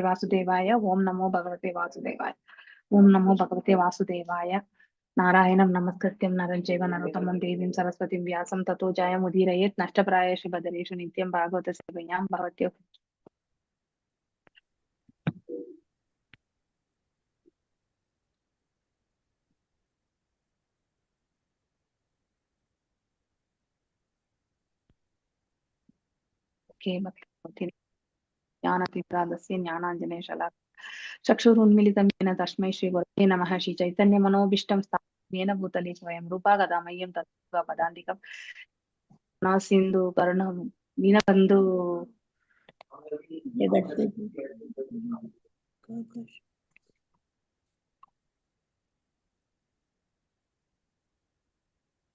वासुदेवाय ओम नमो भगवते वासुदेवाय ओम नमो भगवते वासुदेवाय नारायणं नमस्कृत्यं नरं चैव नरोत्तमं देवीं सरस्वतीं व्यासं ततो जयमुदीरयेत् नष्टप्रायेषु भद्रेषु नित्यं भागवतस्य सेवायां भवत्यो ज्ञानतीव्रादस्य ज्ञानाञ्जनेशलाकया चक्षुरुन्मीलितं येन तस्मै श्रीगुरवे नमः श्रीचैतन्यमनोभीष्टं स्थापितं येन भूतले स्वयं रूपा गदामह्यं तत्त्वा पदान्तिकं सिन्धु कर्णं दीनबन्धु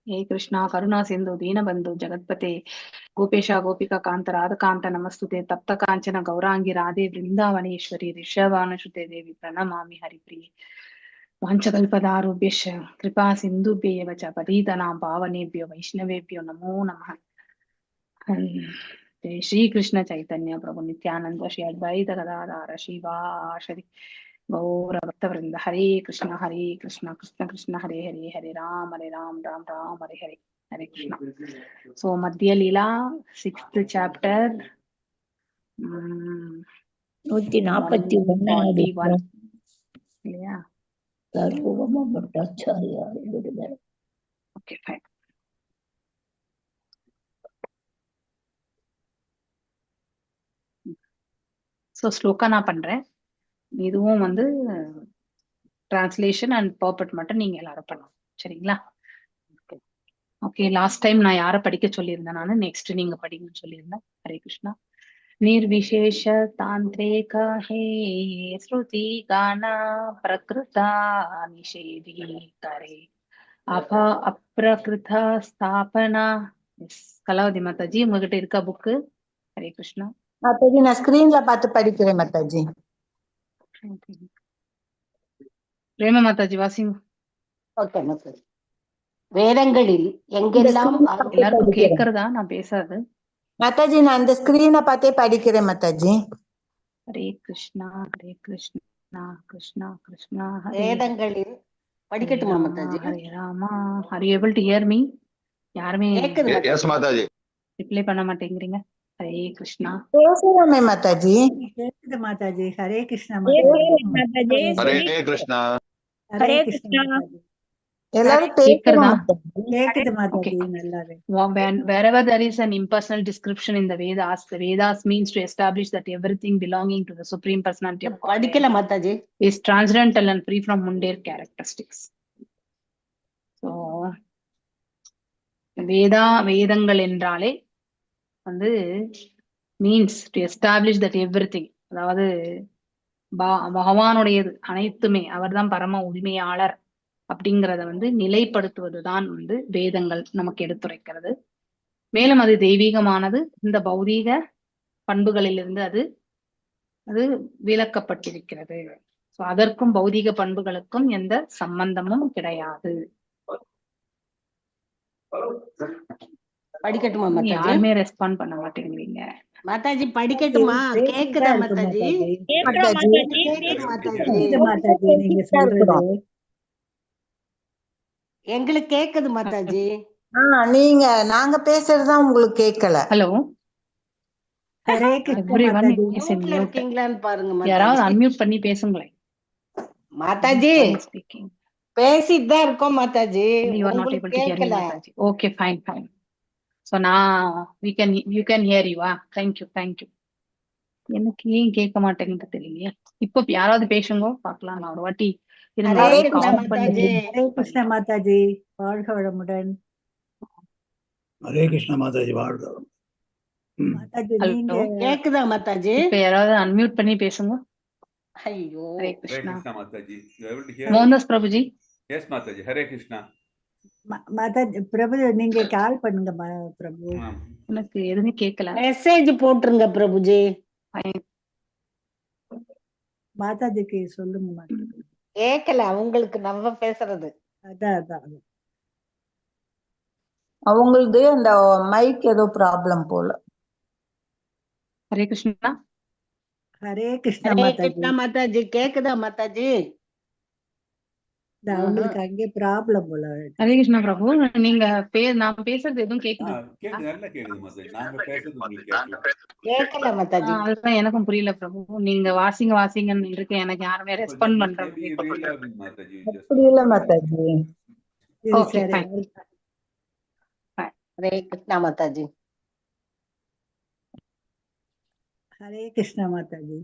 हे कृष्णा करुणा सिंधु दीनबंधु जगत्पते गोपेश गोपिका कांत राधकांत नमस्तुते तप्त कांचन गौरांगी राधे वृंदावनेश्वरी ऋषभानुसुते देवी प्रणमामि हरिप्रिये वाञ्छकल्पदारुभ्यश्च कृपा सिन्धुभ्येव च पतितानां पावनेभ्यो वैष्णवेभ्यो नमो नमः। जय श्री कृष्ण चैतन्य प्रभु नित्यानंद श्री अद्वैत गदाधर शिवाशरि गौर भक्तवृंद हरे कृष्ण कृष्ण कृष्ण हरे हरे हरे राम राम राम हरे हरे हरे कृष्ण। सो मध्य लीला 6th chapter 141 இல்லையா? Okay fine. ஸோ ஸ்லோகா நான் பண்றேன். இதுவும் வந்து டிரான்ஸ்லேஷன் அண்ட் பர்பட் மட்டும் நீங்க எல்லாரும் பண்ணணும், சரிங்களா? ஓகே, லாஸ்ட் டைம் நான் யாரை படிக்க சொல்லியிருந்தேன், நானு நெக்ஸ்ட் நீங்க படிங்கன்னு சொல்லியிருந்தேன். ஹரே கிருஷ்ணா. निर्विशेष तांत्रिक हे श्रुति गाना प्रकृता निषेधी करे अप्रकृत स्थापना. கலாவதி மாதாஜி உங்ககிட்ட இருக்கா புக்கு? ஹரே கிருஷ்ணா. மாதாஜி நான் ஸ்கிரீன்ல பார்த்து படிக்கிறேன் மாதாஜி. பிரேம மாதாஜி வாசிங்க. ஓகே மாதாஜி. வேதங்களில் எங்கெல்லாம் எல்லாருக்கும் கேக்குறதா நான் பேசாது? மாதாஜி நான் இந்த ஸ்கிரீனை பார்த்தே படிக்கிறேன் மாதாஜி. ஹரே கிருஷ்ணா கிருஷ்ணா கிருஷ்ணா கிருஷ்ணா ஹரே. வேதங்களில் படிக்கட்டுமா Mataji? Hare Rama. Are you able to hear me? யாருமே எஸ் மாதாஜி ரிப்ளை பண்ண மாட்டேங்கிறீங்க. ஹரே கிருஷ்ணா. பேசுறோமே மாதாஜி. கேக்குது மாதாஜி. ஹரே கிருஷ்ணா ஹரே கிருஷ்ணா. ஹரே கிருஷ்ணா. எல்லாரும் பேசுறோம். கேக்குது மாதாஜி நல்லாவே. Wherever there is an impersonal description in the Vedas means to establish that everything belonging to the Supreme Personality of God படிக்கல Mataji is transcendental and free from mundane characteristics. So வேதங்கள் என்றாலே வந்து means to establish that everything, அதாவது பகவானுடையது அனைத்துமே, அவர்தான் பரம உரிமையாளர் அப்படிங்கிறத வந்து நிலைப்படுத்துவதுதான் வந்து வேதங்கள் நமக்கு எடுத்துரைக்கிறது. மேலும் அது தெய்வீகமானது. இந்த பௌதீக பண்புகளிலிருந்து அது விலக்கப்பட்டிருக்கிறது. சோ அதற்கும் பௌதீக பண்புகளுக்கும் எந்த சம்பந்தமும் கிடையாது. படிக்கட்டுமா மாதாஜி? யாருமே ரெஸ்பாண்ட் பண்ண மாட்டேங்கிறீங்க. மாதாஜி படிக்கட்டுமா? கேக்குதா மாதாஜி? மாதாஜி நீங்க சொல்றது எங்களுக்கு கேக்குது மாதாஜி. நீங்க நாங்க பேசுறதுதான் உங்களுக்கு கேட்கல. ஹலோ, ஹரே கிருஷ்ணா. இருக்கீங்களான்னு பாருங்க. யாராவது அன்மியூட் பண்ணி பேசுங்களேன் மாதாஜி. பேசிட்டு தான் இருக்கோம் Mataji. You are not able to hear me Mataji. Okay, fine. So now you can hear you. Thank you. எனக்கு ஏன் கேட்க மாட்டேங்குது தெரியலையே. இப்போ யாராவது பேசுங்க பார்க்கலாம். நான் ஒரு வாட்டி ஹரே கிருஷ்ணா மாதாஜி வாழ்க வளமுடன். ஹரே கிருஷ்ணா மாதாஜி வாழ்க. மாதாஜி நீங்க கேக்குதா மாதாஜி? இப்போ யாராவது அன்மியூட் பண்ணி பேசுங்க. ஐயோ. ஹரே கிருஷ்ணா மாதாஜி. மோகன்தாஸ் பிரபுஜி. எஸ் மாதாஜி. ஹரே கிருஷ்ணா மாதாஜி. பிரபு நீங்க கால் பண்ணுங்க பிரபு. எனக்கு எதுவுமே கேட்கல. மெசேஜ் போட்டுருங்க பிரபுஜி. மாதாஜிக்கு சொல்லுங்க மாதாஜி. கேட்கல அவங்களுக்கு நம்ம பேசுறது. அதான் அவங்களுக்கு அந்த மைக் ஏதோ ப்ராப்ளம் போல. ஹரே கிருஷ்ணா. ஹரே கிருஷ்ணா ஹரே மாதாஜி. கிருஷ்ணா மாதாஜி. கேக்குதா மாதாஜி? அவங்களுக்கு அங்கே ப்ராப்ளம் போல. ஹரே கிருஷ்ணா பிரபு, நீங்க நான் பேசுறது எதுவும் கேக்குது? கேக்குது, நல்லா கேக்குது மாதாஜி. நாங்க பேசுறது உங்களுக்கு கேட்கல. கேட்கல மாதாஜி. அதுதான் எனக்கும் புரியல பிரபு. நீங்க வாசிங்கன்னு இருக்கு, எனக்கு யாருமே ரெஸ்பாண்ட் பண்ற Maybe relogin மாதாஜி. Just அப்படி இல்ல மாதாஜி. சரி ஓகே சரி. ஃபைன். ஹரே கிருஷ்ணா மாதாஜி. ஹரே கிருஷ்ணா மாதாஜி.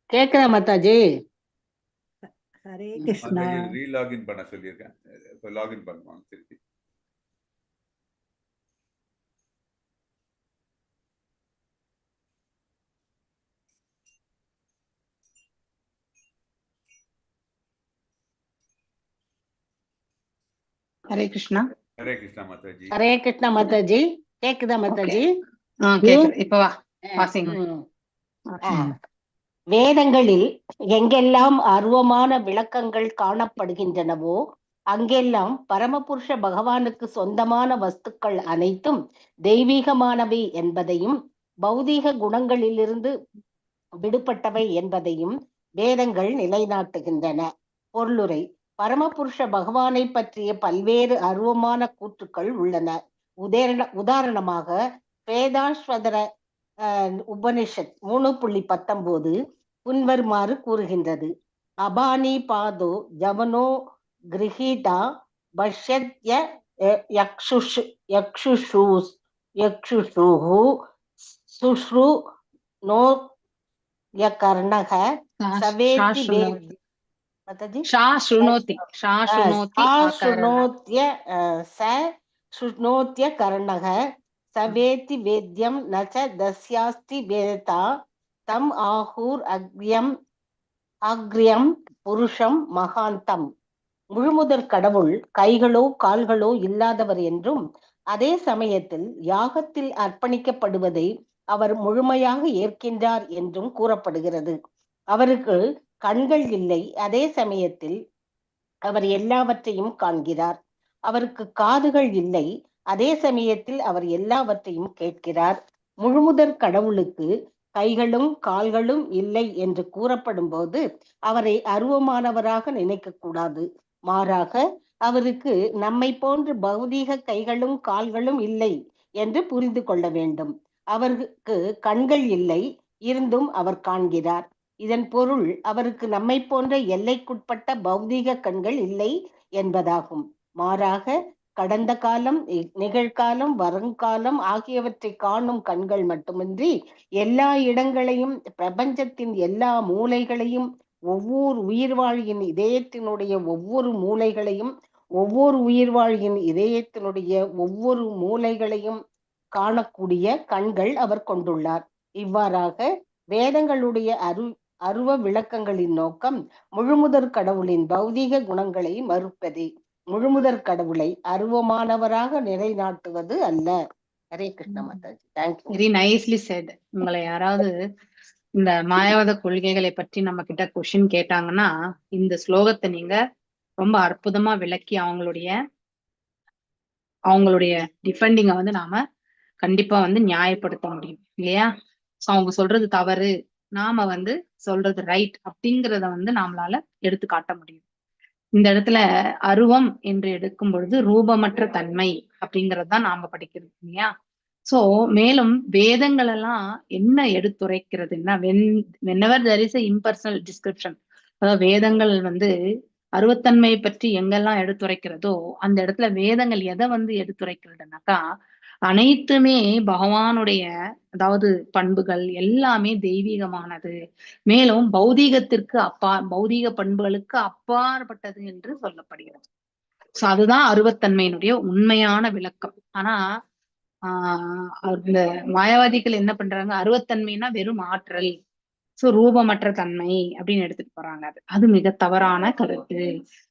கேக்குதா மாதாஜி? ஹரே கிருஷ்ணா. மாதாஜி ரீலாகின் பண்ண சொல்லியிருக்கேன். இப்போ லாகின் பண்ணுவாங்க திருப்பி. ஹரே கிருஷ்ணா. ஹரே கிருஷ்ணா மாதாஜி. ஹரே கிருஷ்ணா மாதாஜி. கேக்குதா மாதாஜி? கேக்குது. இப்ப வாசிங்க. வேதங்களில் எங்கெல்லாம் அருவமான விளக்கங்கள் காணப்படுகின்றனவோ அங்கெல்லாம் பரமபுருஷ பகவானுக்கு சொந்தமான வஸ்துக்கள் அனைத்தும் தெய்வீகமானவை என்பதையும் பௌதீக குணங்களிலிருந்து விடுபட்டவை என்பதையும் வேதங்கள் நிலைநாட்டுகின்றன. பொருளுரை: பரமபுருஷ பகவானை பற்றிய பல்வேறு அருவமான கூற்றுக்கள் உள்ளன. உதாரணமாக வேதாஸ்வதர உபனிஷத் 3.19 பின்வருமாறு கூறுகின்றது: அபானி பாதோ ஜவனோ கிரஹீதா பஷ்யத்ய யக்ஷுஷுஹு சுஷ்ரு நோ யகர்ணக சவேதி வேதி. மாதாஜி? சுஷ்ணோத்ய கர்ணக சவேதி வேத்யம் நச தஸ்யாஸ்தி வேதா தம் ஆஹூர் அக்ரியம் புருஷம் மகாந்தம். முழுமுதற் கடவுள் கைகளோ கால்களோ இல்லாதவர் என்றும் அதே சமயத்தில் யாகத்தில் அர்ப்பணிக்கப்படுவதை அவர் முழுமையாக ஏற்கின்றார் என்றும் கூறப்படுகிறது. அவருக்கு கண்கள் இல்லை, அதே சமயத்தில் அவர் எல்லாவற்றையும் காண்கிறார். அவருக்கு காதுகள் இல்லை, அதே சமயத்தில் அவர் எல்லாவற்றையும் கேட்கிறார். முழுமுதற் கடவுளுக்கு கைகளும் கால்களும் இல்லை என்று கூறப்படும் போது அவரை அருவமானவராக நினைக்க கூடாது. மாறாக அவருக்கு நம்மை போன்று பௌதீக கைகளும் கால்களும் இல்லை என்று புரிந்து கொள்ள வேண்டும். அவருக்கு கண்கள் இல்லை, இருந்தும் அவர் காண்கிறார். இதன் பொருள் அவருக்கு நம்மை போன்ற எல்லைக்குட்பட்ட பௌதீக கண்கள் இல்லை என்பதாகும். மாறாக கடந்த காலம், நிகழ்காலம், வருங்காலம் ஆகியவற்றை காணும் கண்கள் மட்டுமின்றி எல்லா இடங்களையும், பிரபஞ்சத்தின் எல்லா மூலைகளையும், ஒவ்வொரு உயிர்வாழியின் இதயத்தினுடைய ஒவ்வொரு மூலைகளையும், ஒவ்வொரு உயிர்வாழியின் இதயத்தினுடைய ஒவ்வொரு மூலைகளையும் காணக்கூடிய கண்கள் அவர் கொண்டுள்ளார். இவ்வாறாக வேதங்களுடைய அருவ விளக்கங்களின் நோக்கம் முழுமுதற் கடவுளின் பௌதீக குணங்களை மறுப்பதே, முழுமுதற் கடவுளை அருவமானவராக நிலைநாட்டுவது அல்ல. Hare Krishna Mataji. Thank you. Very nicely set. உங்களை யாராவது இந்த மாயாவாத கொள்கைகளை பற்றி நம்ம கிட்ட கொஸ்டின் கேட்டாங்கன்னா இந்த ஸ்லோகத்தை நீங்க ரொம்ப அற்புதமா விளக்கி அவங்களுடைய டிஃபெண்டிங்க வந்து நாம கண்டிப்பா வந்து நியாயப்படுத்த முடியும் இல்லையா? சோ அவங்க சொல்றது தவறு, நாம வந்து சொல்றது ரைட் அப்படிங்கிறத வந்து நாமளால எடுத்து காட்ட முடியும். இந்த இடத்துல அருவம் என்று எடுக்கும் பொழுது ரூபமற்ற தன்மை அப்படிங்கறதுதான் நாம படிக்கிறது இல்லையா? சோ மேலும் வேதங்கள் எல்லாம் என்ன எடுத்துரைக்கிறதுன்னா whenever there is a impersonal description, அதாவது வேதங்கள் வந்து அருவத்தன்மையை பற்றி எங்கெல்லாம் எடுத்துரைக்கிறதோ அந்த இடத்துல வேதங்கள் எதை வந்து எடுத்துரைக்கிறதுனாக்கா அனைத்துமே பகவானுடைய, அதாவது பண்புகள் எல்லாமே தெய்வீகமானது, மேலும் பௌதீக பண்புகளுக்கு அப்பாற்பட்டது என்று சொல்லப்படுகிறது. சோ அதுதான் அருவத்தன்மையினுடைய உண்மையான விளக்கம். ஆனா இந்த மாயாவாதிகள் என்ன பண்றாங்க, அருவத்தன்மைனா வெறும் ஆற்றல், சோ ரூபமற்ற தன்மை அப்படின்னு எடுத்துட்டு போறாங்க. அது மிக தவறான கருத்து.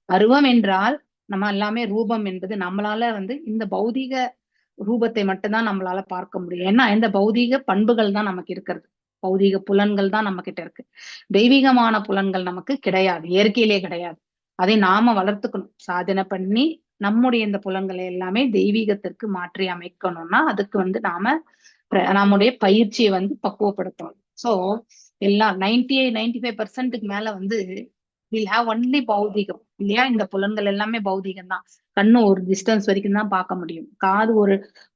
அருவம் என்றால் நம்ம எல்லாமே, ரூபம் என்பது நம்மளால வந்து இந்த பௌதீக ரூபத்தை மட்டும்தான் நம்மளால பார்க்க முடியும். ஏன்னா இந்த பௌதீக பண்புகள் தான் நமக்கு இருக்கிறது, பௌதீக புலன்கள் தான் நம்ம கிட்ட இருக்கு. தெய்வீகமான புலன்கள் நமக்கு கிடையாது, இயற்கையிலே கிடையாது. அதை நாம வளர்த்துக்கணும், சாதனை பண்ணி நம்முடைய இந்த புலன்களை எல்லாமே தெய்வீகத்திற்கு மாற்றி அமைக்கணும்னா அதுக்கு வந்து நம்முடைய பயிற்சியை வந்து பக்குவப்படுத்தணும். சோ எல்லாம் 95% மேல வந்து வில் ஹாவ் ஒன்லி பௌதிகம் இல்லையா? இந்த புலன்கள் எல்லாமே பௌதிகம் தான். கண்ணு ஒரு டிஸ்டன்ஸ் வரைக்கும் தான் பார்க்க முடியும். காது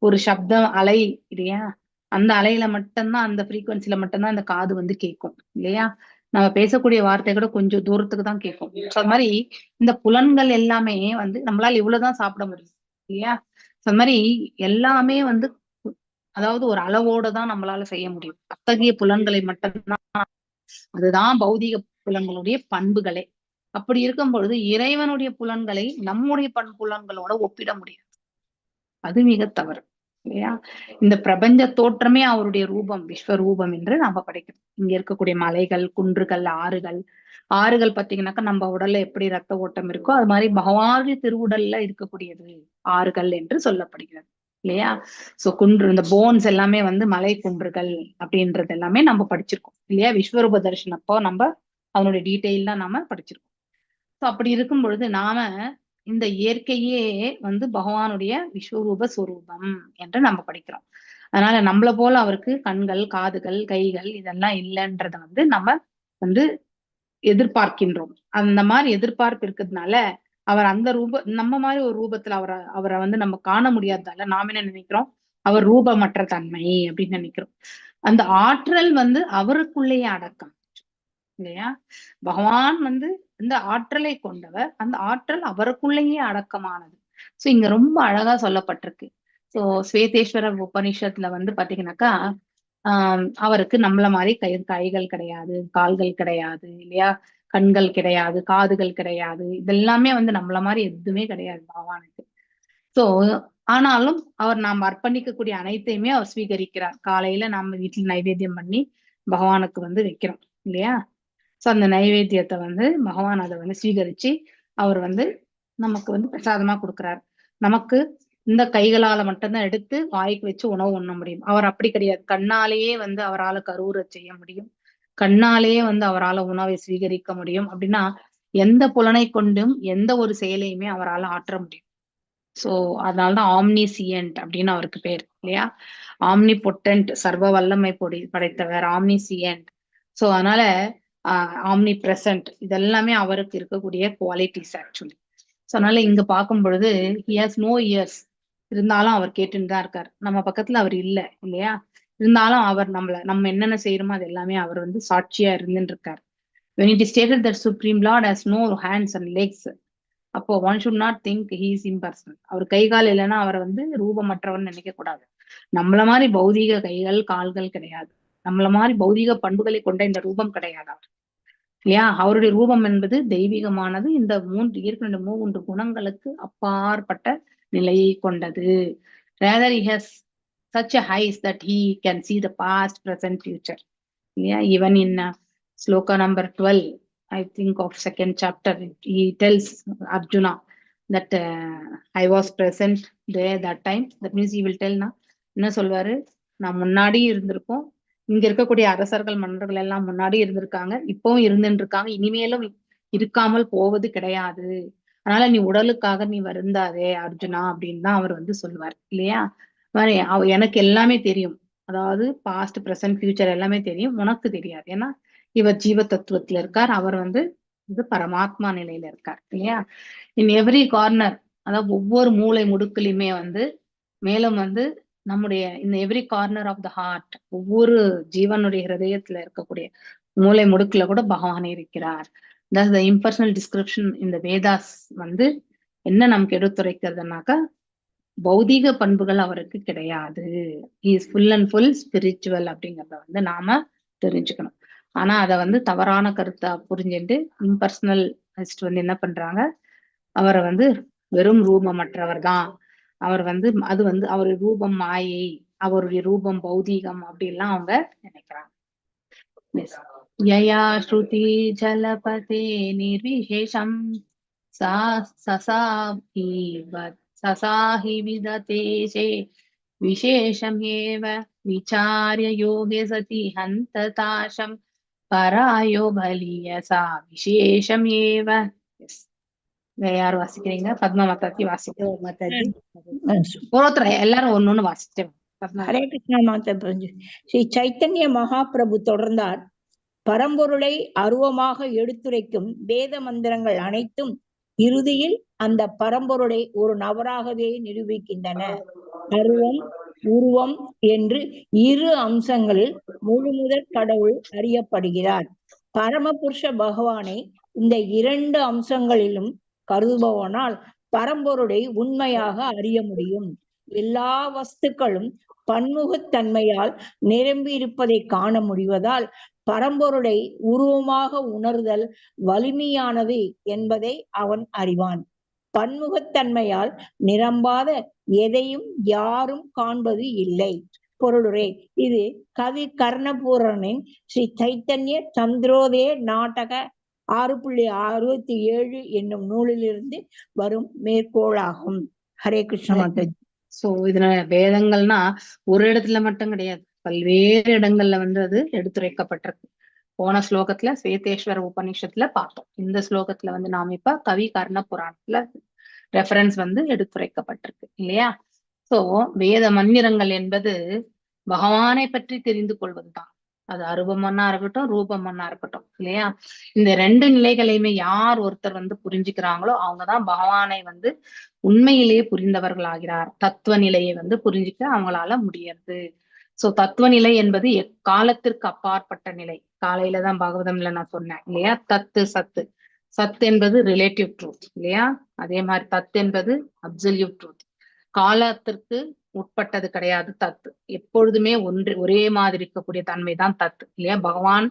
ஒரு சப்தம் அலை இல்லையா? அந்த அலையில மட்டும்தான், அந்த ஃப்ரீக்வன்சில மட்டும்தான் அந்த காது வந்து கேட்கும் இல்லையா? நம்ம பேசக்கூடிய வார்த்தை கூட கொஞ்சம் தூரத்துக்கு தான் கேட்கும். அது மாதிரி இந்த புலன்கள் எல்லாமே வந்து நம்மளால இவ்வளவுதான் சாப்பிட முடியும் இல்லையா? அது மாதிரி எல்லாமே வந்து அதாவது ஒரு அளவோட தான் நம்மளால செய்ய முடியும். அத்தகைய புலன்களை மட்டும்தான், அதுதான் பௌதிக புலன்களுடைய பண்புகளே. அப்படி இருக்கும் பொழுது இறைவனுடைய புலன்களை நம்முடைய புலன்களோட ஒப்பிட முடியாது. அது மிக தவறு இல்லையா? இந்த பிரபஞ்ச தோற்றமே அவருடைய ரூபம், விஸ்வரூபம் என்று நாம படிக்கிறோம். இங்க இருக்கக்கூடிய மலைகள், குன்றுகள், ஆறுகள் பாத்தீங்கன்னாக்கா நம்ம உடல்ல எப்படி ரத்த ஓட்டம் இருக்கோ அது மாதிரி பகவானுடைய திருவுடல்ல இருக்கக்கூடியது ஆறுகள் என்று சொல்லப்படுகிறது இல்லையா? சோ இந்த போன்ஸ் எல்லாமே வந்து மலை குன்றுகள் அப்படின்றது எல்லாமே நம்ம படிச்சிருக்கோம் இல்லையா? விஸ்வரூப தரிசனப்போ நம்ம அதனுடைய டீட்டெயில்லாம் நாம படிச்சிருக்கோம். சோ அப்படி இருக்கும் பொழுது நாம இந்த இயற்கையே வந்து பகவானுடைய விஸ்வரூப ஸ்வரூபம் என்று நம்ம படிக்கிறோம். அதனால நம்மள போல அவருக்கு கண்கள், காதுகள், கைகள் இதெல்லாம் இல்லைன்றத வந்து நம்ம வந்து எதிர்பார்க்கின்றோம். அந்த மாதிரி எதிர்பார்ப்பு இருக்கிறதுனால அவர் அந்த நம்ம மாதிரி ஒரு ரூபத்துல அவரை வந்து நம்ம காண முடியாததால நாம என்ன நினைக்கிறோம்? அவர் ரூபமற்ற தன்மை அப்படின்னு நினைக்கிறோம். அந்த ஆற்றல் வந்து அவருக்குள்ளேயே அடக்கம் இல்லையா? பகவான் வந்து இந்த ஆற்றலை கொண்டவர், அந்த ஆற்றல் அவருக்குள்ளேயே அடக்கமானது. சோ இங்க ரொம்ப அழகா சொல்லப்பட்டிருக்கு. சோ ஸ்வேதேஸ்வர உபனிஷத்துல வந்து பாத்தீங்கன்னாக்கா அவருக்கு நம்மள மாதிரி கைகள் கிடையாது, கால்கள் கிடையாது இல்லையா? கண்கள் கிடையாது, காதுகள் கிடையாது. இதெல்லாமே வந்து நம்மள மாதிரி எதுவுமே கிடையாது பகவானுக்கு. சோ ஆனாலும் அவர் நாம் அர்ப்பணிக்கக்கூடிய அனைத்தையுமே அவர் ஸ்வீகரிக்கிறார். காலையில நாம வீட்டுல நைவேத்தியம் பண்ணி பகவானுக்கு வந்து வைக்கிறோம் இல்லையா? சோ அந்த நைவேத்தியத்தை வந்து பகவான் அதை வந்து ஸ்வீகரிச்சு அவர் வந்து நமக்கு வந்து பிரசாதமா கொடுக்குறாரு. நமக்கு இந்த கைகளால மட்டும்தான் எடுத்து வாய்க்கு வச்சு உணவு உண்ண முடியும். அவர் அப்படி கிடையாது. கண்ணாலேயே வந்து அவரால் கருவுற செய்ய முடியும். கண்ணாலேயே வந்து அவரால் உணவை ஸ்வீகரிக்க முடியும். அப்படின்னா எந்த புலனை கொண்டும் எந்த ஒரு செயலையுமே அவரால் ஆற்ற முடியும். சோ அதனாலதான் ஆம்னிசியன்ட் அப்படின்னு அவருக்கு பேர் இல்லையா? ஆம்னி பொட்டன்ட், சர்வ வல்லமை படைத்தவர், ஆம்னிசியன்ட். சோ அதனால ஆம்னி பிரசன்ட் இதெல்லாமே அவருக்கு இருக்கக்கூடிய குவாலிட்டிஸ் ஆக்சுவலி. சோ அதனால இங்க பார்க்கும் பொழுது ஹி ஹாஸ் நோ இயர்ஸ், இருந்தாலும் அவர் கேட்டுன்னு தான் இருக்காரு. நம்ம பக்கத்துல அவர் இல்லையா? இருந்தாலும் அவர் நம்ம என்னென்ன செய்யறோமோ அது எல்லாமே அவர் வந்து சாட்சியா இருந்துட்டு இருக்காரு. When it is stated that Supreme Lord has no hands and legs, அப்போ one should not think he is impersonal. அவர் கை கால் இல்லைன்னா அவரை வந்து ரூபமற்றவன் நினைக்க கூடாது. நம்மள மாதிரி பௌதீக கைகள் கால்கள் கிடையாது. நம்மள மாதிரி பௌதீக பண்புகளை கொண்ட இந்த ரூபம் கிடையாது அவர் இல்லையா? அவருடைய ரூபம் என்பது தெய்வீகமானது. இந்த ஏற்கனவே 3 குணங்களுக்கு அப்பாற்பட்ட நிலையை கொண்டது. Rather he has such a eyes that he can see the past, present, future. Yeah, even in sloka number 12, I think of second chapter, he tells Arjuna that I was present there that time. That means he will tell என்ன சொல்வாரு? நான் முன்னாடி இருந்திருக்கோம், இங்க இருக்கக்கூடிய அரசர்கள் மன்னர்கள் எல்லாம் முன்னாடி இருந்திருக்காங்க, இப்பவும் இருந்துட்டு இருக்காங்க, இனிமேலும் இருக்காமல் போவது கிடையாது. அதனால நீ உடலுக்காக நீ வருந்தாதே அர்ஜுனா அப்படின்னு தான் அவர் வந்து சொல்லுவார் இல்லையா? எனக்கு எல்லாமே தெரியும், அதாவது பாஸ்ட், பிரசன்ட், ஃபியூச்சர் எல்லாமே தெரியும், உனக்கு தெரியாது. ஏன்னா இவர் ஜீவ தத்துவத்துல இருக்கார், அவர் வந்து இது பரமாத்மா நிலையில இருக்கார் இல்லையா? இன் எவ்ரி கார்னர், அதாவது ஒவ்வொரு மூளை முடுக்கிலுமே வந்து மேலும் வந்து நம்முடைய இந்த every corner of the heart, ஒவ்வொரு ஜீவனுடைய ஹிருதயத்துல இருக்கக்கூடிய மூளை முடுக்குல கூட பகவான் இருக்கிறார். த இம்பர்சனல் டிஸ்கிரிப்ஷன் இந்த வேதாஸ் வந்து என்ன நமக்கு எடுத்துரைக்கிறதுனாக்கா பௌதீக பண்புகள் அவருக்கு கிடையாது. Is full and full spiritual அப்படிங்கிறத வந்து நாம தெரிஞ்சுக்கணும். ஆனா அதை வந்து தவறான கருத்தா புரிஞ்சுட்டு இம்பர்சனலிஸ்ட் வந்து என்ன பண்றாங்க? அவரை வந்து வெறும் ரூபமற்றவர் தான், அவர் வந்து அது வந்து அவருடைய ரூபம் மாயை, அவருடைய ரூபம் பௌதீகம் அப்படின்லாம் அவங்க நினைக்கிறாங்க. யயா ஸ்ருதி ஜலபதே நிர்விசேஷம் சசாஹி விததேசே விசேஷமேவ விசார்ய யோகே சதி ஹந்ததாசம் பராயோ பலியசா விசேஷமேவ. வேற யார் வாசிக்கிறீங்க? பத்மா மாதாஜி வாசிக்கிறேன். ஓ, மாதாஜி. ஒருத்தர் எல்லாரும் ஒண்ணு வாசிச்சேன். பத்மா ஹரே கிருஷ்ணா மாதா பிரபு. ஸ்ரீ சைத்தன்ய மகாபிரபு தொடர்ந்தார். பரம்பொருளை அருவமாக எடுத்துரைக்கும் வேத மந்திரங்கள் அனைத்தும் இறுதியில் அந்த பரம்பொருளை ஒரு நபராகவே நிரூபிக்கின்றன. அருவம் உருவம் என்று இரு அம்சங்களில் முழுமுதற் கடவுள் அறியப்படுகிறார். பரமபுருஷ பகவானை இந்த இரண்டு அம்சங்களிலும் கருதுபவனால் பரம்பொருளை உண்மையாக அறிய முடியும். எல்லா வஸ்துக்களும் பன்முகத்தன்மையால் நிரம்பி இருப்பதை காண முடிவதால் பரம்பொருளை உருவமாக உணர்தல் வலிமையானது என்பதை அவன் அறிவான். பன்முகத்தன்மையால் நிரம்பாத எதையும் யாரும் காண்பது இல்லை. பொருளுரை: இது கவி கர்ணபூரனின் ஸ்ரீ சைத்தன்ய சந்திரோதய நாடக 6.67 என்னும் நூலிலிருந்து வரும் மேற்கோளாகும். ஹரே கிருஷ்ண மாதாஜி. சோ இதுல வேதங்கள்னா ஒரு இடத்துல மட்டும் கிடையாது, பல்வேறு இடங்கள்ல அது எடுத்துரைக்கப்பட்டிருக்கு. போன ஸ்லோகத்துல ஸ்வேதேஸ்வர உபநிஷத்துல பார்த்தோம். இந்த ஸ்லோகத்துல நாம இப்ப கவி கர்ண புராணத்துல ரெஃபரன்ஸ் எடுத்துரைக்கப்பட்டிருக்கு இல்லையா? சோ வேத மந்திரங்கள் என்பது பகவானை பற்றி தெரிந்து கொள்வதுதான். அது அருவமன்னா இருக்கட்டும், ரூபமன்னா இருக்கட்டும் இல்லையா? இந்த ரெண்டு நிலைகளையுமே யார் ஒருத்தர் புரிஞ்சுக்கிறாங்களோ அவங்கதான் பகவானை உண்மையிலேயே புரிந்தவர்கள் ஆகிறார். தத்துவ நிலையை புரிஞ்சுக்க அவங்களால முடியாது. சோ தத்துவ நிலை என்பது எக்காலத்திற்கு அப்பாற்பட்ட நிலை. காலையிலதான் பாகவதம்ல நான் சொன்னேன் இல்லையா? தத்து சத்து. சத்து என்பது ரிலேட்டிவ் ட்ரூத் இல்லையா? அதே மாதிரி தத்து என்பது அப்சல்யூட் ட்ரூத். காலத்திற்கு உட்பட்டது கிடையாது தத்து. எப்பொழுதுமே ஒரே மாதிரி இருக்கக்கூடிய தன்மைதான் தத்து இல்லையா? பகவான்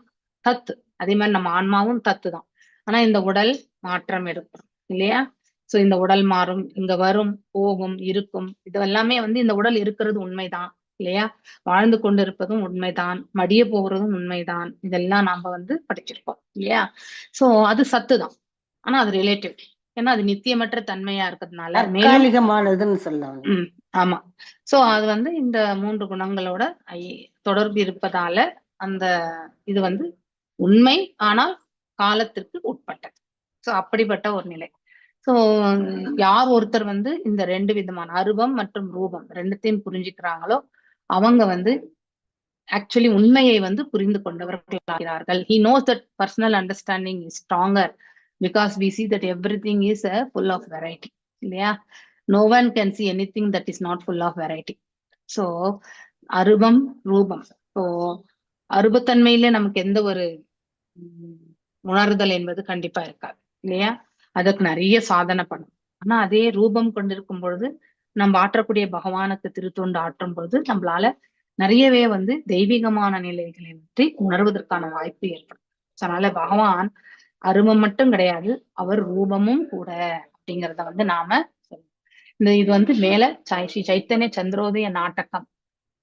தத்து, அதே மாதிரி நம்ம ஆன்மாவும் தத்து தான். ஆனா இந்த உடல் மாற்றம் எடுக்கும் இல்லையா? சோ இந்த உடல் மாறும், இங்க வரும், போகும், இருக்கும். இது எல்லாமே இந்த உடல் இருக்கிறது உண்மைதான் இல்லையா? வாழ்ந்து கொண்டு இருப்பதும் உண்மைதான், மடிய போகிறதும் உண்மைதான். இதெல்லாம் நாம படிச்சிருக்கோம் இல்லையா? சோ அது சத்து தான். ஆனா அது ரிலேட்டிவ். ஏன்னா அது நித்தியமற்ற தன்மையா இருக்கிறதுனால தற்காலிகமானதுன்னு சொல்லலாம். ஆமா. சோ அது இந்த 3 குணங்களோட தொடர்பு இருப்பதால அந்த இது உண்மை, ஆனால் காலத்திற்கு உட்பட்டது. சோ அப்படிப்பட்ட ஒரு நிலை. சோ யார் ஒருத்தர் இந்த 2 விதமான அருவம் மற்றும் ரூபம் ரெண்டுத்தையும் புரிஞ்சுக்கிறாங்களோ அவங்க ஆக்சுவலி உண்மையை புரிந்து கொண்டவர்கள் ஆகிறார்கள். He knows that personal understanding is stronger because we see that everything is full of variety இல்லையா? No one can see anything that is not full of variety. So அருவம் ரூபம். So அருபத்தன்மையில நமக்கு எந்த ஒரு உணர்தல் என்பது கண்டிப்பா இருக்காது இல்லையா? அதுக்கு நிறைய சாதனை பண்ணும். ஆனா அதே ரூபம் கொண்டிருக்கும் பொழுது நம்ம ஆற்றக்கூடிய பகவானுக்கு திருத்தொண்டு ஆற்றும் பொழுது நம்மளால நிறையவே தெய்வீகமான நிலைகளை பற்றி உணர்வதற்கான வாய்ப்பு ஏற்படும். அதனால பகவான் அருவம் மட்டும் கிடையாது, அவர் ரூபமும் கூட அப்படிங்கிறத நாம சொல்லணும். இது மேல ஸ்ரீ சைத்தன்ய சந்திரோதய நாடகம்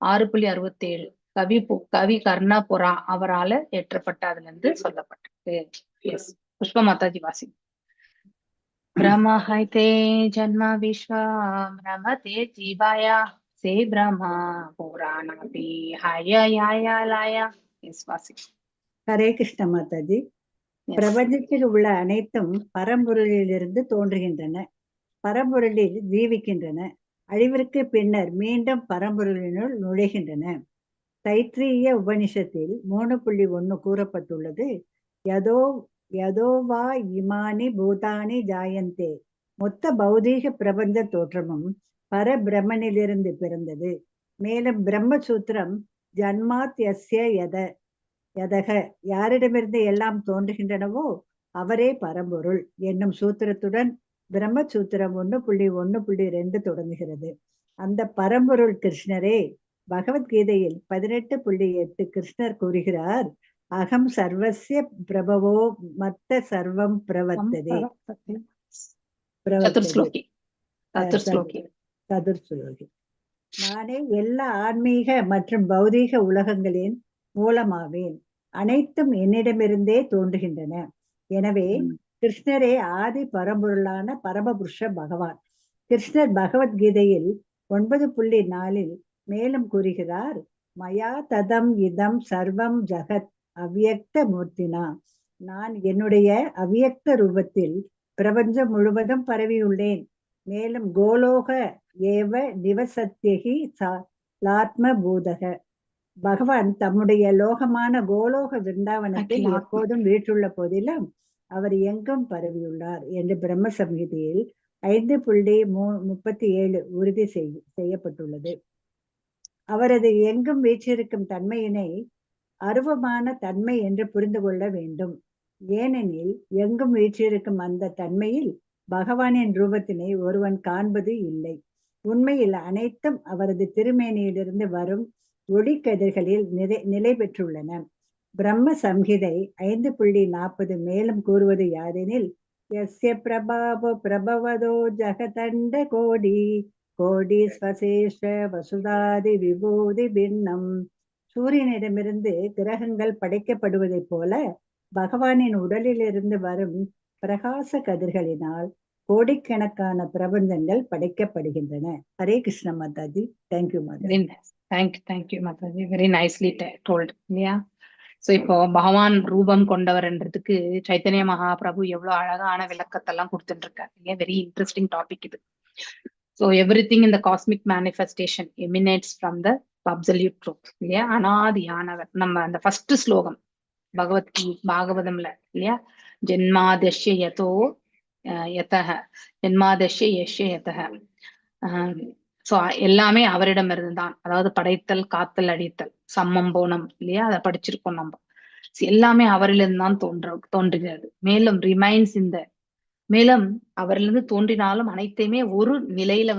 6.67 கவி கர்ணபுரா அவரால ஏற்றப்பட்ட அதுல சொல்லப்பட்டிருக்கு. எஸ், புஷ்ப மாதாஜி வாசி. பிரம்மஹைதே ஜன்ம விஸ்வ பிரமதே ஜீவாயா சே பிரம்மா புராணபி ஹயயாயா. எஸ் வாசி. ஹரே கிருஷ்ண மாதாஜி. பிரபஞ்சத்தில் உள்ள அனைத்தும் பரம்பொருளிலிருந்து தோன்றுகின்றன, பரம்பொருளில் ஜீவிக்கின்றன, அழிவிற்கு பின்னர் மீண்டும் பரம்பொருளினுள் நுழைகின்றன. தைத்திரிய உபனிஷத்தில் 3.1 கூறப்பட்டுள்ளது, யதோவா இமானி பூதானி ஜாயந்தே. மொத்த பௌதீக பிரபஞ்ச தோற்றமும் பரபிரமனிலிருந்து பிறந்தது. மேலும் பிரம்மசூத்திரம் ஜன்மாத் யஸ்ய யதக, யாரிடமிருந்து எல்லாம் தோன்றுகின்றனவோ அவரே பரம்பொருள் என்னும் சூத்திரத்துடன் பிரம்மசூத்திரம் 1.1.2 தொடங்குகிறது. அந்த பரம்பொருள் கிருஷ்ணரே. பகவத்கீதையில் 18.8 கிருஷ்ணர் கூறுகிறார், அகம் சர்வஸ்ய பிரபவோ மத்த சர்வம் பிரவர்த்ததே. சதுர்ஸ்லோகி. நானே எல்லா ஆன்மீக மற்றும் பௌதீக உலகங்களின் மூலமாவேன், அனைத்தும் என்னிடமிருந்தே தோன்றுகின்றன. எனவே கிருஷ்ணரே ஆதி பரம்பொருளான பரமபுருஷ பகவான். கிருஷ்ணர் பகவத்கீதையில் 9.4 மேலும் கூறுகிறார், மயா ததம் இதம் சர்வம் ஜகத் அவ்யக்த மூர்த்தினா. நான் என்னுடைய அவ்யக்த ரூபத்தில் பிரபஞ்சம் முழுவதும் பரவியுள்ளேன். மேலும் கோலோக ஏவ நிவசத்யகி லாத்ம பூதக. பகவான் தம்முடைய லோகமான கோலோக விருந்தாவனத்தில் அகிலாத்ம. எப்போதும் வீற்றுள்ள போதிலும் அவர் எங்கும் பரவியுள்ளார் என்று பிரம்ம சம்ஹிதையில் 5.37 உறுதி செய்யப்பட்டுள்ளது. அவரது எங்கும் வீற்றிருக்கும் தன்மையினை அருவமான தன்மை என்று புரிந்து கொள்ள வேண்டும். ஏனெனில் எங்கும் வீற்றிருக்கும் அந்த தன்மையில் பகவானின் ரூபத்தினை ஒருவன் காண்பது இல்லை. உண்மையில் அனைத்தும் அவரது திருமேனியிலிருந்து வரும் ஒளிக்கதிர்களில் நிலை பெற்றுள்ளன. பிரம்ம சம்ஹிதை 5.40 மேலும் கூறுவது யாதெனில், யஸ்ய பிரபாவோ பிரபவதோ ஜகதண்ட கோடி கோடி ஸ்வசேஷ வசுதாதி விபூதி பின்னம். சூரியனிடமிருந்து கிரகங்கள் படைக்கப்படுவதைப் போல பகவானின் உடலிலிருந்து வரும் பிரகாச கதிர்களினால் கோடிக்கணக்கான பிரபஞ்சங்கள் படைக்கப்படுகின்றன. Hare Krishna Mataji. Thank you Mataji. Thank you Mataji. Very nicely told இல்லையா? சோ இப்போ பகவான் ரூபம் கொண்டவர்ன்றதுக்கு சைத்தன்ய மகாபிரபு எவ்வளவு அழகான விளக்கத்தெல்லாம் கொடுத்துட்டு இருக்காரு இல்லையா? வெரி இன்ட்ரெஸ்டிங் டாபிக் இது. So everything in the cosmic manifestation emanates from the absolute truth இல்லையா? அனாதியானவர். நம்ம அந்த ஃபர்ஸ்ட் ஸ்லோகம் பாகவதம்ல இல்லையா? ஜென்மாதஷ்ய யதோ யதஹ ஜென்மாதஷ்ய யஷ்ய யதஹ. சோ எல்லாமே அவரிடம் இருந்துதான். அதாவது படைத்தல், காத்தல், அடித்தல், சம்மம், போனம் இல்லையா? அதை படிச்சிருக்கோம் நம்ம. எல்லாமே அவரிலிருந்து தான் தோன்றுகிறது. மேலும் ரிமைன்ஸ் மேலும் அவரிலிருந்து தோன்றினாலும் அனைத்தையுமே ஒரு நிலையில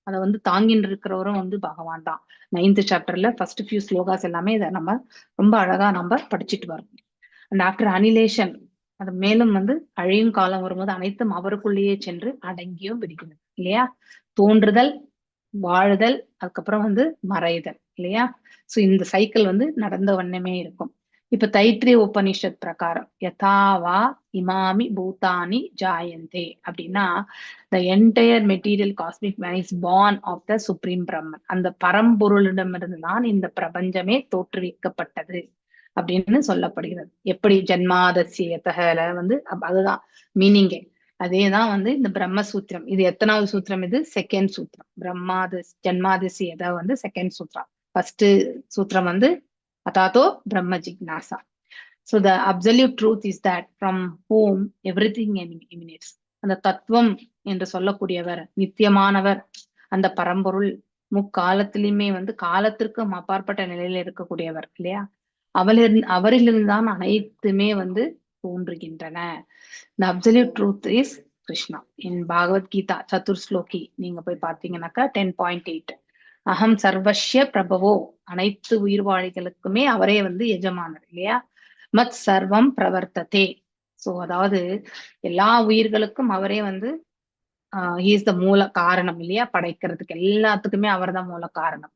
அதை தாங்கின்னு இருக்கிறவரும் பகவான் தான். 9th சாப்டர்ல ஃபர்ஸ்ட் ஃபியூ ஸ்லோகாஸ் எல்லாமே இதை நம்ம ரொம்ப அழகா நம்ம படிச்சுட்டு வரோம். அண்ட் ஆஃப்டர் அனிலேஷன் அது மேலும் அழியும் காலம் வரும்போது அனைத்தும் அவருக்குள்ளேயே சென்று அடங்கியும் விடுகிறது இல்லையா? தோன்றுதல், வாழுதல், அதுக்கப்புறம் மறைதல் இல்லையா? சோ இந்த சைக்கிள் நடந்த வண்ணமே இருக்கும். இப்ப தைத்திரிய உபனிஷத் பிரகாரம் யதாவா இமாமி பூதானி ஜாயந்தே அப்படின்னா, the entire material cosmic man is born of the supreme Brahman. அந்த பரம்பொருளிடமிருந்து தான் இந்த பிரபஞ்சமே தோற்றுவிக்கப்பட்டது அப்படின்னு சொல்லப்படுகிறது. எப்படி ஜன்மாதசியத்தகல அதுதான் மீனிங்கே. அதேதான் இந்த பிரம்மசூத்திரம். இது எத்தனாவது சூத்திரம்? இது செகண்ட் சூத்திரம். ஜன்மாதிசியத செகண்ட் சூத்திரம். ஃபர்ஸ்ட் சூத்திரம் Atato Brahma Jignasa. So the absolute truth is that from whom everything emanates. அந்த தத்துவம் என்று சொல்லக்கூடியவர், நித்தியமானவர், அந்த பரம்பொருள் முக்காலத்திலுமே காலத்திற்கும் அப்பாற்பட்ட நிலையில இருக்கக்கூடியவர் இல்லையா? அவரிலிருந்து தான் அனைத்துமே தோன்றுகின்றன. The absolute truth is Krishna. In Bhagavad Gita சதுர்ஸ்லோகி நீங்க போய் பார்த்தீங்கன்னாக்கா 10.8 அகம் சர்வஸ்ய பிரபவோ, அனைத்து உயிர்வாழிகளுக்குமே அவரே எஜமானர் இல்லையா? மத் சர்வம் பிரவர்த்ததே. சோ அதாவது எல்லா உயிர்களுக்கும் அவரே இஸ் த மூல காரணம் இல்லையா? படைக்கிறதுக்கு எல்லாத்துக்குமே அவர் தான் மூல காரணம்.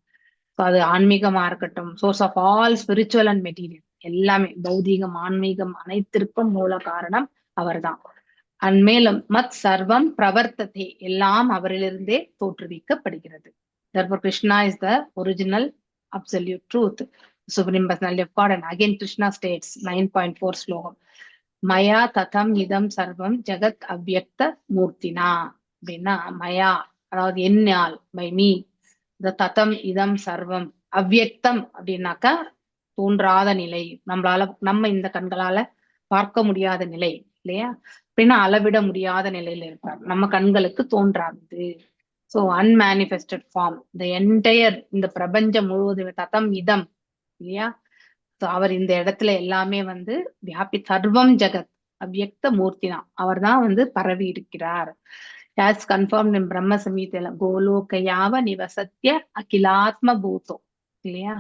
ஸோ அது ஆன்மீகமா இருக்கட்டும், source of all spiritual and material, எல்லாமே பௌதீகம் ஆன்மீகம் அனைத்திற்கும் மூல காரணம் அவர் தான். மேலும் மத் சர்வம் பிரவர்த்ததே, எல்லாம் அவரிலிருந்தே தோற்றுவிக்கப்படுகிறது. Therefore, Krishna is the original absolute truth, Supreme Personality of God. And again, Krishna states 9.4 slogam, Maya tatham idam sarvam jagat avyakta murtina. அப்படின்னா மயா அதாவது என்னால், by me, the tatham idam sarvam அவ்யக்தம் அப்படின்னாக்கா தோன்றாத நிலை, நம்ம இந்த கண்களால பார்க்க முடியாத நிலை இல்லையா? அப்படின்னா அளவிட முடியாத நிலையில இருப்பார், நம்ம கண்களுக்கு தோன்றாது. So unmanifested form, the entire இந்த பிரபஞ்சம் முழுவதும் ததம் இதம் இல்லையா? So அவர் இந்த இடத்துல எல்லாமே வியாபி சர்வம் ஜெகத் அவ்யக்த மூர்த்தினா அவர் தான் பரவி இருக்கிறார். As confirmed in பிரம்ம சம்ஹிதையில கோலோகயாவ நிவசத்ய அகிலாத்ம பூதோ இல்லையா?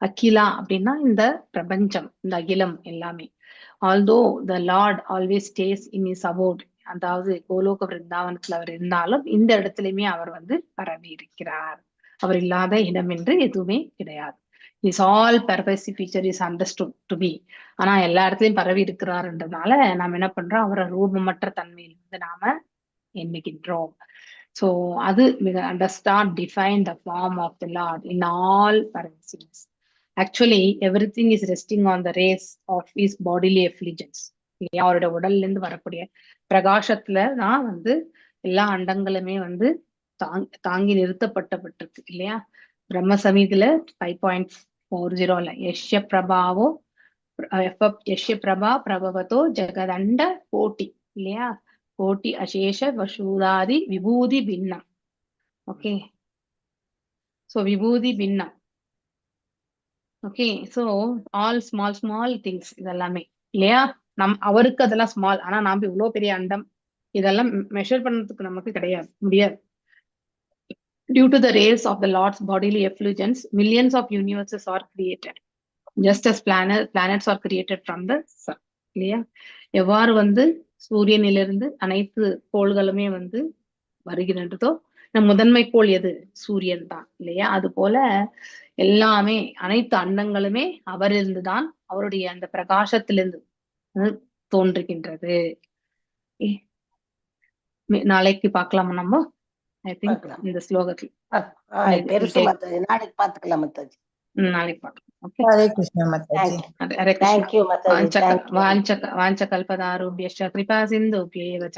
அகிலா அப்படின்னா இந்த பிரபஞ்சம், இந்த அகிலம் எல்லாமே. Although the Lord always stays in his abode, அதாவது கோலோக விருந்தாவனத்துல அவர் இருந்தாலும் இந்த இடத்துலயுமே அவர் பரவி இருக்கிறார். அவர் இல்லாத இடம் என்று எதுவுமே கிடையாது. Is all pervasive feature is understood to be. ஆனா எல்லா இடத்துலயும் பரவி இருக்கிறாருன்றதுனால நாம என்ன பண்றோம்? அவரை ரூபமற்ற தன்மையில் நாம எண்ணுகின்றோம். சோ அது understand, define the form of the Lord in all pervasiveness. Actually, everything is resting on the rays of his bodily effulgence. இல்லையா? அவருடைய உடல்ல இருந்து வரக்கூடிய பிரகாசத்துல தான் வந்து எல்லா அண்டங்களுமே வந்து தாங்கி நிறுத்தப்பட்டப்பட்டிருக்கு இல்லையா? பிரம்ம சமீதியில 5.40 யஷ்ய பிரபாவோ யஷ்ய பிரபா பிரபவத்தோ ஜெகதண்ட கோட்டி இல்லையா? கோட்டி அசேஷ வசூதாதி விபூதி பின்னம். ஓகே, சோ விபூதி பின்னம். Okay, so all small things இதெல்லாமே இல்லையா? அவருக்கு அதெல்லாம் ஸ்மால், ஆனா நாம இவ்வளவு பெரிய அண்டம் இதெல்லாம் மெஷர் பண்றதுக்கு நமக்கு கிடையாது, முடியாது. Due to the rays of the Lord's bodily effulgence, millions of universes are created, just as planets are created from the sun. இல்லையா? எவ்வாறு வந்து சூரியனிலிருந்து அனைத்து கோள்களுமே வந்து வருகின்றதோ, நம் முதன்மை கோள் எது? சூரியன் தான் இல்லையா? அது போல எல்லாமே அனைத்து அண்டங்களுமே அவரிருந்துதான், அவருடைய அந்த பிரகாசத்திலிருந்து தோன்றுகின்றது. நாளைக்கு பார்க்கலாமா நம்ம? ஐ திங்க் பார்க்கலாம். இந்த ஸ்லோகத்தில் பெருசு மாதாஜி, நாளைக்கு பாத்துக்கலாம் மாதாஜி. நாளைக்கு பார்க்கலாம். Okay, Hare Krishna Mataji. Hare Krishna. Thank you Mataji. வாஞ்சகல்பதாருभ्यश्च कृपा सिन्धुभ्यैव च